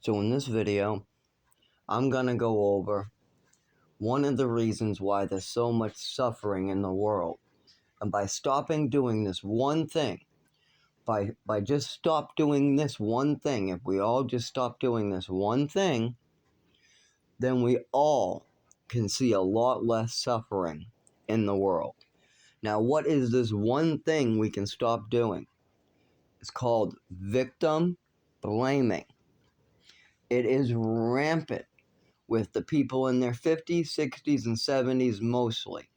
So in this video, I'm gonna go over one of the reasons why there's so much suffering in the world. And by stopping doing this one thing, by just stop doing this one thing, if we all just stop doing this one thing, then we all can see a lot less suffering in the world. Now, what is this one thing we can stop doing? It's called victim blaming. It is rampant with the people in their 50s, 60s, and 70s mostly.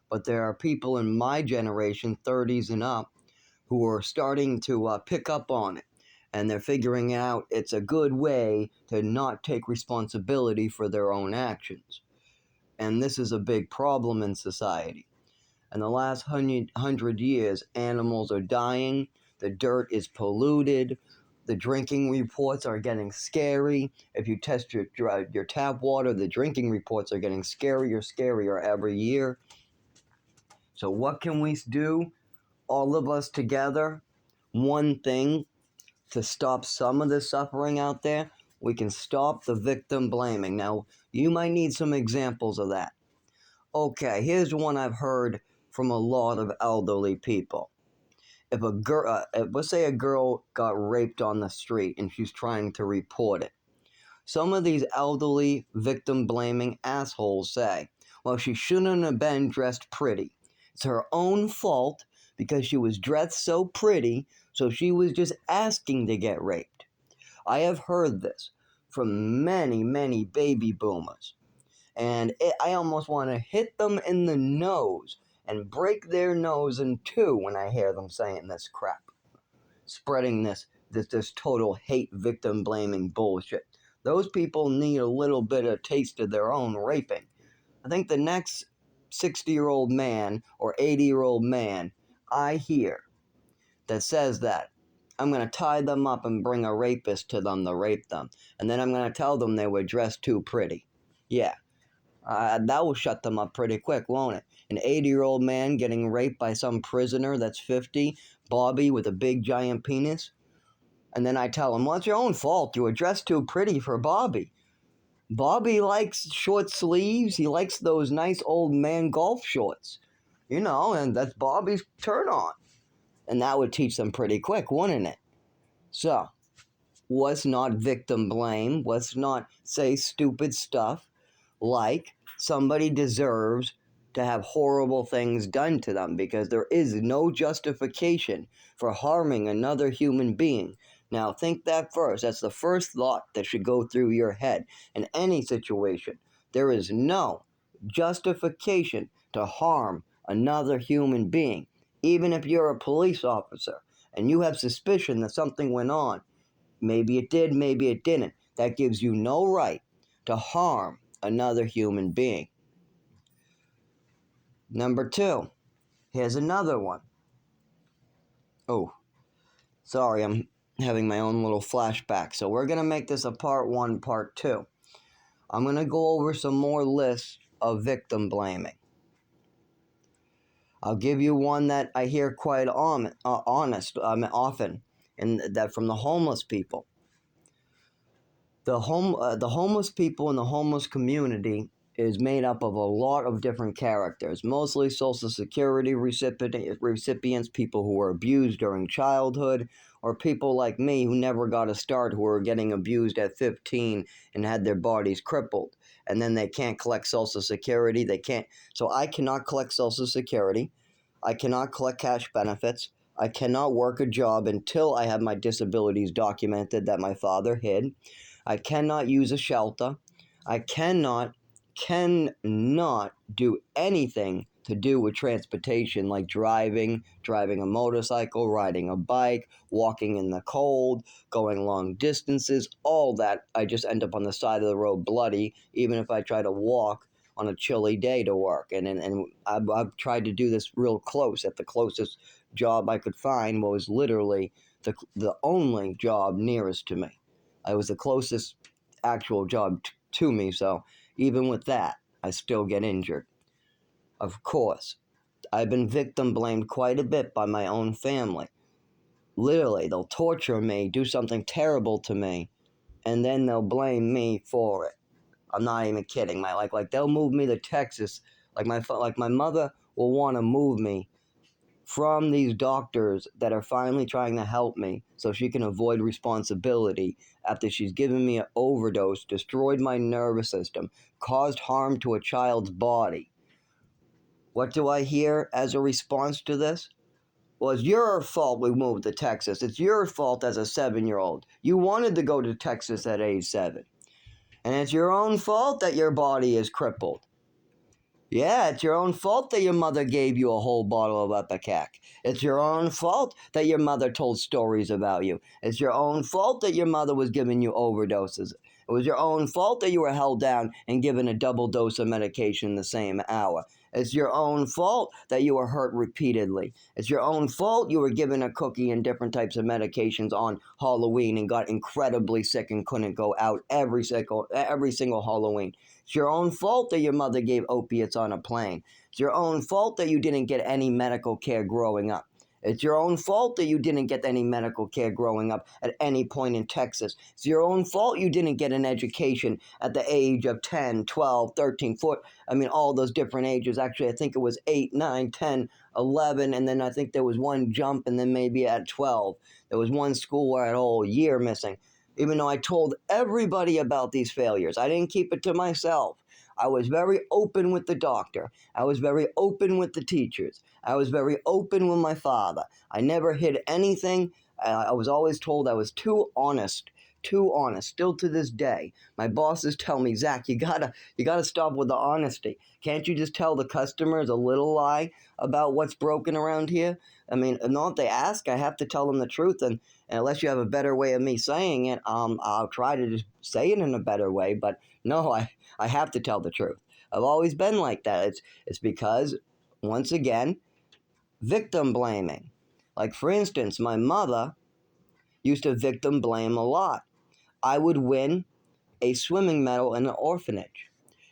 But there are people in my generation, 30s and up, who are starting to pick up on it. And they're figuring out it's a good way to not take responsibility for their own actions. And this is a big problem in society. In the last 100 years, animals are dying, the dirt is polluted, the drinking reports are getting scary. If you test your tap water, the drinking reports are getting scarier every year. So what can we do, all of us together? One thing to stop some of the suffering out there, we can stop the victim blaming. Now, you might need some examples of that. Okay, here's one I've heard from a lot of elderly people. If a girl, let's say a girl got raped on the street and she's trying to report it. Some of these elderly victim-blaming assholes say, well, she shouldn't have been dressed pretty. It's her own fault because she was dressed so pretty, so she was just asking to get raped. I have heard this from many, many baby boomers. And I almost want to hit them in the nose and break their nose in two when I hear them saying this crap. Spreading this total hate victim blaming bullshit. Those people need a little bit of taste of their own raping. I think the next 60-year-old man or 80-year-old man I hear that says that, I'm going to tie them up and bring a rapist to them to rape them. And then I'm going to tell them they were dressed too pretty. Yeah. That will shut them up pretty quick, won't it? An 80-year-old man getting raped by some prisoner that's 50, Bobby with a big giant penis. And then I tell him, well, it's your own fault. You were dressed too pretty for Bobby. Bobby likes short sleeves. He likes those nice old man golf shorts. You know, and that's Bobby's turn on. And that would teach them pretty quick, wouldn't it? So, let's not victim blame. Let's not say stupid stuff like somebody deserves to have horrible things done to them, because there is no justification for harming another human being. Now think that first. That's the first thought that should go through your head in any situation. There is no justification to harm another human being. Even if you're a police officer and you have suspicion that something went on, maybe it did, maybe it didn't, that gives you no right to harm another human being. Number 2, here's another one. Oh, sorry, I'm having my own little flashback. So we're going to make this a part 1, part 2. I'm going to go over some more lists of victim blaming. I'll give you one that I hear quite often, and that from the homeless people. The homeless people in the homeless community is made up of a lot of different characters, mostly Social Security recipients, people who were abused during childhood, or people like me who never got a start, who were getting abused at 15 and had their bodies crippled. And then they can't collect Social Security. So I cannot collect Social Security. I cannot collect cash benefits. I cannot work a job until I have my disabilities documented that my father hid. I cannot use a shelter. I cannot do anything to do with transportation, like driving a motorcycle, riding a bike, walking in the cold, going long distances, all that. I just end up on the side of the road bloody, even if I try to walk on a chilly day to work. And I've tried to do this real close. At the closest job I could find was literally the only job nearest to me. It was the closest actual job to me, so even with that, I still get injured. Of course, I've been victim blamed quite a bit by my own family. Literally, they'll torture me, do something terrible to me, and then they'll blame me for it. I'm not even kidding. Like they'll move me to Texas. Like my mother will want to move me from these doctors that are finally trying to help me so she can avoid responsibility after she's given me an overdose, destroyed my nervous system, caused harm to a child's body. What do I hear as a response to this? Well, it's your fault we moved to Texas. It's your fault as a 7-year-old. You wanted to go to Texas at age 7. And it's your own fault that your body is crippled. Yeah, it's your own fault that your mother gave you a whole bottle of Epicac. It's your own fault that your mother told stories about you. It's your own fault that your mother was giving you overdoses. It was your own fault that you were held down and given a double dose of medication the same hour. It's your own fault that you were hurt repeatedly. It's your own fault you were given a cookie and different types of medications on Halloween and got incredibly sick and couldn't go out every single Halloween. It's your own fault that your mother gave opiates on a plane. It's your own fault that you didn't get any medical care growing up. It's your own fault that you didn't get any medical care growing up at any point in Texas. It's your own fault you didn't get an education at the age of 10, 12, 13, 14. I mean, all those different ages. Actually, I think it was 8, 9, 10, 11, and then I think there was one jump, and then maybe at 12. There was one school where I had a whole year missing. Even though I told everybody about these failures, I didn't keep it to myself. I was very open with the doctor. I was very open with the teachers. I was very open with my father. I never hid anything. I was always told I was too honest. Too honest. Still to this day, my bosses tell me, Zach, you gotta stop with the honesty. Can't you just tell the customers a little lie about what's broken around here? I mean, not if they ask, I have to tell them the truth, and unless you have a better way of me saying it, I'll try to just say it in a better way. But no, I have to tell the truth. I've always been like that. It's because, once again, victim blaming. Like, for instance, my mother used to victim blame a lot. I would win a swimming medal in an orphanage,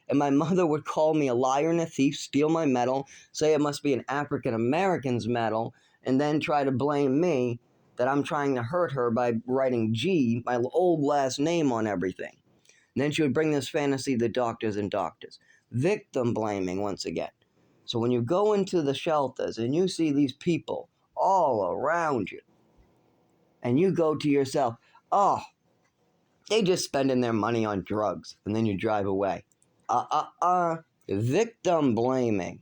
and my mother would call me a liar and a thief, steal my medal, say it must be an African American's medal, and then try to blame me that I'm trying to hurt her by writing G, my old last name, on everything. And then she would bring this fantasy to doctors and doctors. Victim blaming once again. So when you go into the shelters and you see these people all around you, and you go to yourself, oh, they just spending their money on drugs, and then you drive away. Victim blaming.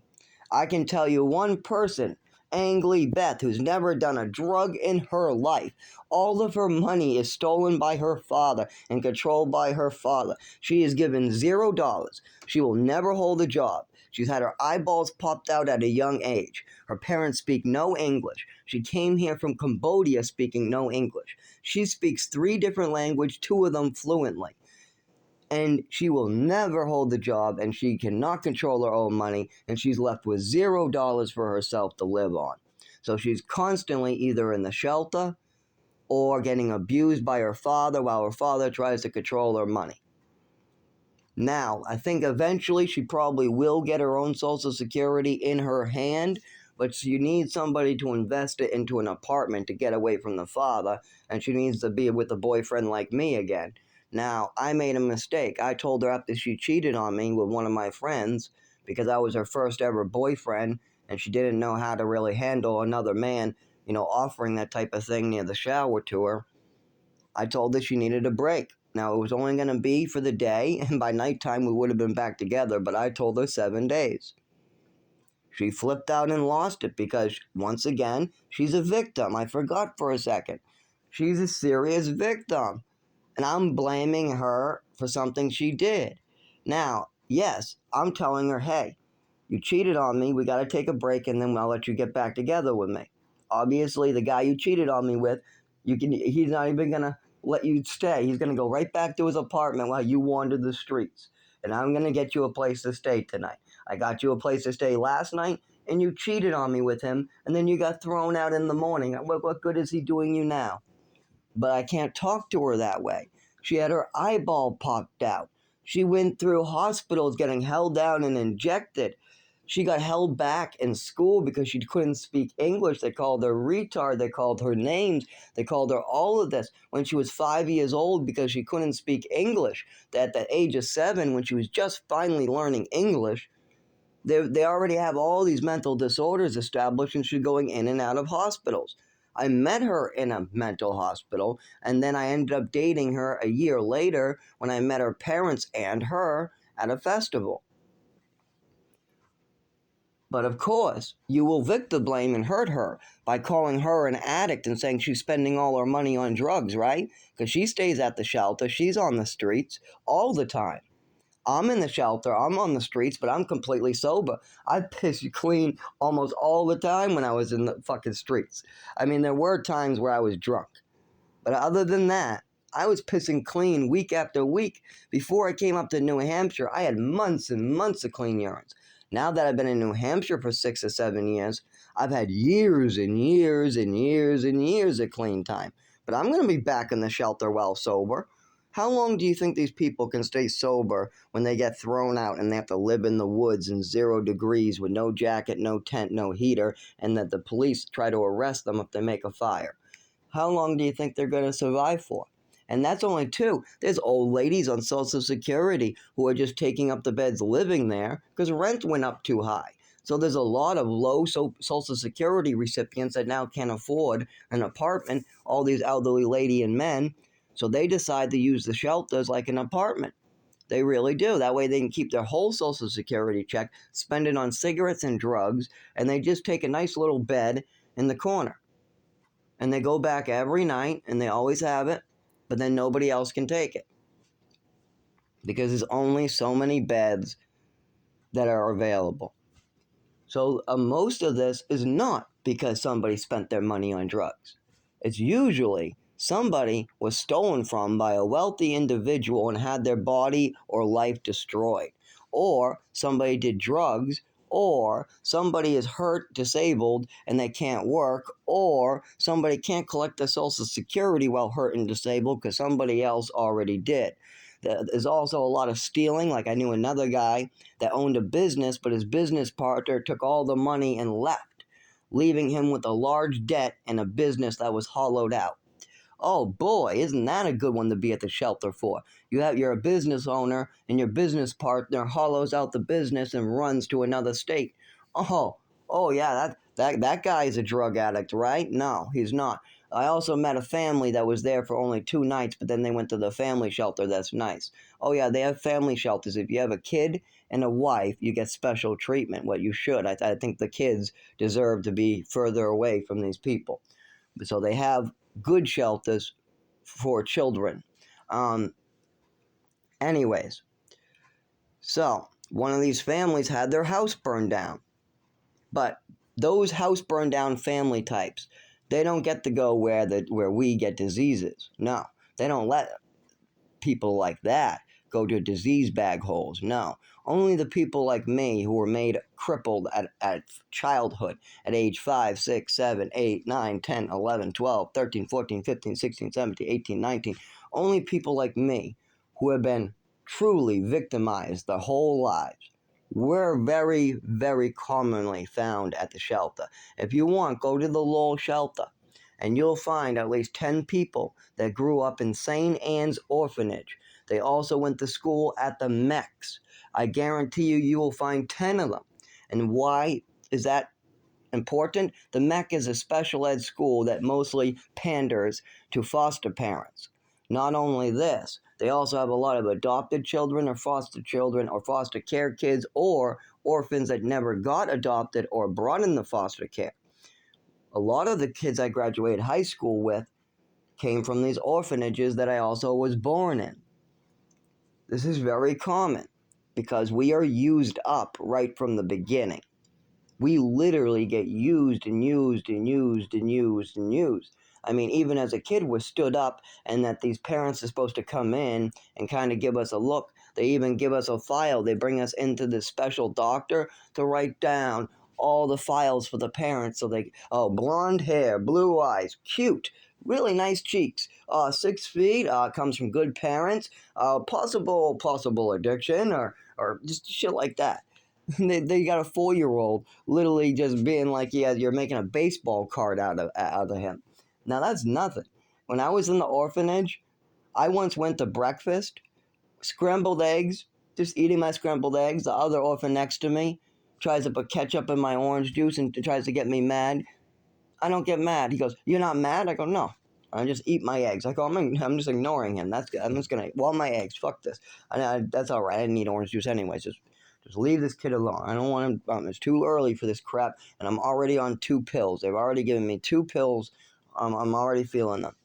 I can tell you one person, Angly Beth, who's never done a drug in her life. All of her money is stolen by her father and controlled by her father. She is given $0. She will never hold a job. She's had her eyeballs popped out at a young age. Her parents speak no English. She came here from Cambodia speaking no English. She speaks 3 different languages, 2 of them fluently. And she will never hold the job, and she cannot control her own money, and she's left with $0 for herself to live on. So she's constantly either in the shelter or getting abused by her father while her father tries to control her money. Now, I think eventually she probably will get her own Social Security in her hand, but she needs somebody to invest it into an apartment to get away from the father, and she needs to be with a boyfriend like me again. Now, I made a mistake. I told her after she cheated on me with one of my friends, because I was her first ever boyfriend, and she didn't know how to really handle another man, offering that type of thing near the shower to her. I told her she needed a break. Now, it was only going to be for the day, and by nighttime we would have been back together, but I told her 7 days. She flipped out and lost it because, once again, she's a victim. I forgot for a second. She's a serious victim, and I'm blaming her for something she did. Now, yes, I'm telling her, hey, you cheated on me, we got to take a break, and then I'll let you get back together with me. Obviously, the guy you cheated on me with, he's not even going to let you stay. He's going to go right back to his apartment while you wander the streets. And I'm going to get you a place to stay tonight. I got you a place to stay last night, and you cheated on me with him, and then you got thrown out in the morning. What good is he doing you now? But I can't talk to her that way. She had her eyeball popped out. She went through hospitals getting held down and injected. She got held back in school because she couldn't speak English. They called her retard. They called her names. They called her all of this when she was 5 years old because she couldn't speak English. At the age of 7, when she was just finally learning English, they already have all these mental disorders established and she's going in and out of hospitals. I met her in a mental hospital, and then I ended up dating her a year later when I met her parents and her at a festival. But of course, you will victim blame and hurt her by calling her an addict and saying she's spending all her money on drugs, right? Because she stays at the shelter, she's on the streets all the time. I'm in the shelter, I'm on the streets, but I'm completely sober. I piss clean almost all the time when I was in the fucking streets. I mean, there were times where I was drunk. But other than that, I was pissing clean week after week. Before I came up to New Hampshire, I had months and months of clean urines. Now that I've been in New Hampshire for 6 or 7 years, I've had years and years and years and years of clean time. But I'm going to be back in the shelter well sober. How long do you think these people can stay sober when they get thrown out and they have to live in the woods in 0 degrees with no jacket, no tent, no heater, and that the police try to arrest them if they make a fire? How long do you think they're going to survive for? And that's only 2. There's old ladies on Social Security who are just taking up the beds living there because rent went up too high. So there's a lot of low Social Security recipients that now can't afford an apartment, all these elderly lady and men. So they decide to use the shelters like an apartment. They really do. That way they can keep their whole Social Security check, spend it on cigarettes and drugs, and they just take a nice little bed in the corner. And they go back every night, and they always have it, but then nobody else can take it. Because there's only so many beds that are available. So most of this is not because somebody spent their money on drugs. It's usually somebody was stolen from by a wealthy individual and had their body or life destroyed. Or somebody did drugs, or somebody is hurt, disabled, and they can't work, or somebody can't collect their Social Security while hurt and disabled because somebody else already did. There's also a lot of stealing. Like I knew another guy that owned a business, but his business partner took all the money and left, leaving him with a large debt and a business that was hollowed out. Oh boy, isn't that a good one to be at the shelter for? You're a business owner and your business partner hollows out the business and runs to another state. Oh yeah, that guy is a drug addict, right? No, he's not. I also met a family that was there for only 2 nights, but then they went to the family shelter. That's nice. Oh yeah, they have family shelters. If you have a kid and a wife, you get special treatment. What you should. I think the kids deserve to be further away from these people. So they have good shelters for children. Anyways, so one of these families had their house burned down. But those house burned down family types, they don't get to go where we get diseases. No, they don't let people like that go to disease bag holes. No, only the people like me who were made crippled at childhood at age 5, 6, 7, 8, 9, 10, 11, 12, 13, 14, 15, 16, 17, 18, 19. Only people like me who have been truly victimized their whole lives. We're very, very commonly found at the shelter. If you want, go to the Lowell shelter and you'll find at least 10 people that grew up in St. Anne's Orphanage. They also went to school at the Mex. I guarantee you will find 10 of them. And why is that important? The MEC is a special ed school that mostly panders to foster parents. Not only this, they also have a lot of adopted children or foster care kids or orphans that never got adopted or brought into foster care. A lot of the kids I graduated high school with came from these orphanages that I also was born in. This is very common because we are used up right from the beginning. We literally get used and used and used and used and used. I mean, even as a kid, we're stood up and that these parents are supposed to come in and kind of give us a look. They even give us a file. They bring us into this special doctor to write down all the files for the parents. So blonde hair, blue eyes, cute, really nice cheeks, 6 feet, comes from good parents, possible addiction or just shit like that. They got a 4-year-old literally just being like, yeah, you're making a baseball card out of him. Now that's nothing. When I was in the orphanage, I once went to breakfast, scrambled eggs, just eating my scrambled eggs. The other orphan next to me tries to put ketchup in my orange juice and tries to get me mad. I don't get mad. He goes, "You're not mad?" I go, "No. I just eat my eggs." I go, I'm just ignoring him. That's good. I'm just gonna eat my eggs. Fuck this. That's all right. I didn't need orange juice anyways. Just leave this kid alone. I don't want him. It's too early for this crap, and I'm already on 2 pills. They've already given me 2 pills. I'm already feeling them.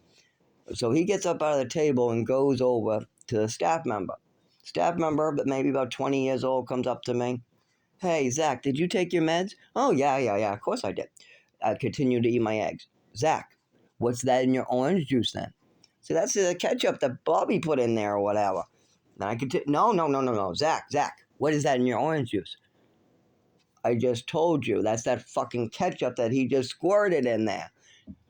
So he gets up out of the table and goes over to the staff member. Staff member, but maybe about 20 years old, comes up to me. "Hey, Zach, did you take your meds?" "Oh, yeah, of course I did." I continue to eat my eggs. "Zach, what's that in your orange juice then?" "So that's the ketchup that Bobby put in there or whatever." Then I continue, no. Zach, what is that in your orange juice?" "I just told you, that's that fucking ketchup that he just squirted in there."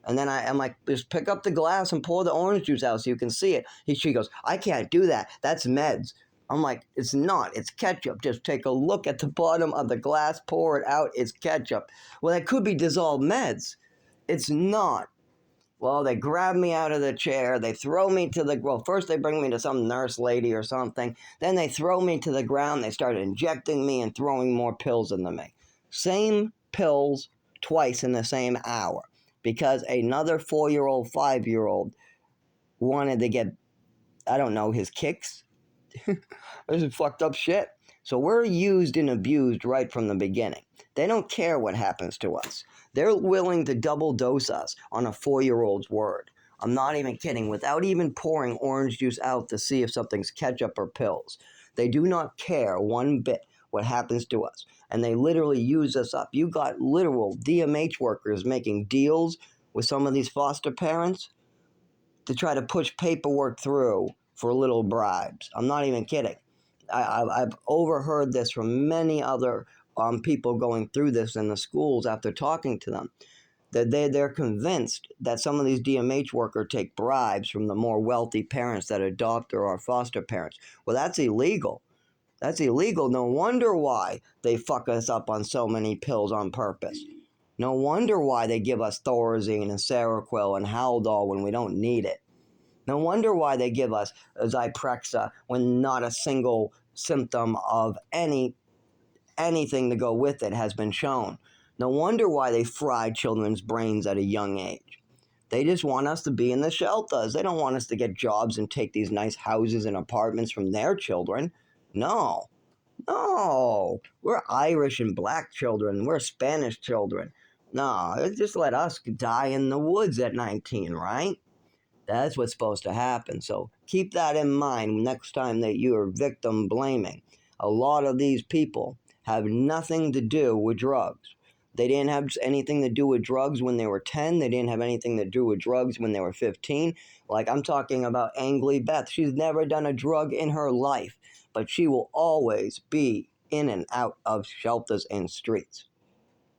And then I'm like, "Just pick up the glass and pour the orange juice out so you can see it." She goes, "I can't do that. That's meds." I'm like, "It's not. It's ketchup. Just take a look at the bottom of the glass, pour it out. It's ketchup." "Well, that could be dissolved meds." "It's not." Well, they grab me out of the chair. They throw me to the, well, first they bring me to some nurse lady or something. Then they throw me to the ground. They start injecting me and throwing more pills into me. Same pills twice in the same hour. Because another 4-year-old, 5-year-old wanted to get, I don't know, his kicks. This is fucked up shit. So we're used and abused right from the beginning. They don't care what happens to us. They're willing to double dose us on a 4-year-old's word. I'm not even kidding, without even pouring orange juice out to see if something's ketchup or pills. They do not care one bit what happens to us. And they literally use us up. You got literal DMH workers making deals with some of these foster parents to try to push paperwork through for little bribes. I'm not even kidding. I've overheard this from many other people going through this in the schools after talking to them. That they're convinced that some of these DMH workers take bribes from the more wealthy parents that adopt or are foster parents. Well, that's illegal. That's illegal. No wonder why they fuck us up on so many pills on purpose. No wonder why they give us Thorazine and Seroquel and Haldol when we don't need it. No wonder why they give us Zyprexa when not a single symptom of anything to go with it has been shown. No wonder why they fry children's brains at a young age. They just want us to be in the shelters. They don't want us to get jobs and take these nice houses and apartments from their children. No. We're Irish and black children. We're Spanish children. No, just let us die in the woods at 19, right? That's what's supposed to happen. So keep that in mind next time that you are victim blaming. A lot of these people have nothing to do with drugs. They didn't have anything to do with drugs when they were 10. They didn't have anything to do with drugs when they were 15. Like I'm talking about Angly Beth. She's never done a drug in her life, but she will always be in and out of shelters and streets.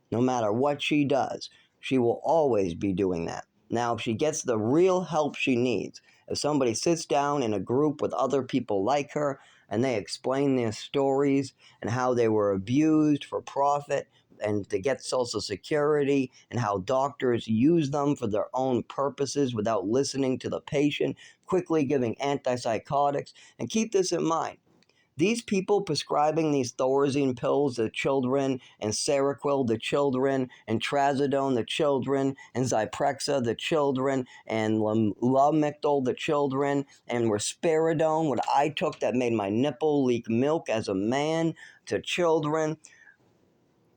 No matter what she does, she will always be doing that. Now, if she gets the real help she needs, if somebody sits down in a group with other people like her and they explain their stories and how they were abused for profit and to get Social Security and how doctors use them for their own purposes without listening to the patient, quickly giving antipsychotics, and keep this in mind. These people prescribing these Thorazine pills to children, and Seroquel to children, and Trazodone to children, and Zyprexa to children, and Lamictal to children, and Risperidone, what I took that made my nipple leak milk as a man, to children.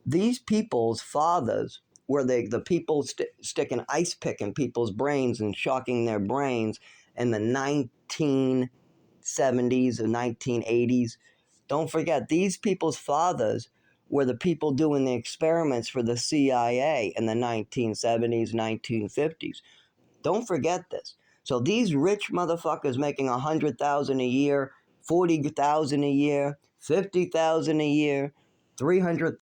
These people's fathers were the people sticking ice pick in people's brains and shocking their brains in the 1970s or 1980s. Don't forget, these people's fathers were the people doing the experiments for the CIA in the 1970s, 1950s. Don't forget this. So these rich motherfuckers making $100,000 a year, $40,000 a year, $50,000 a year, $300,000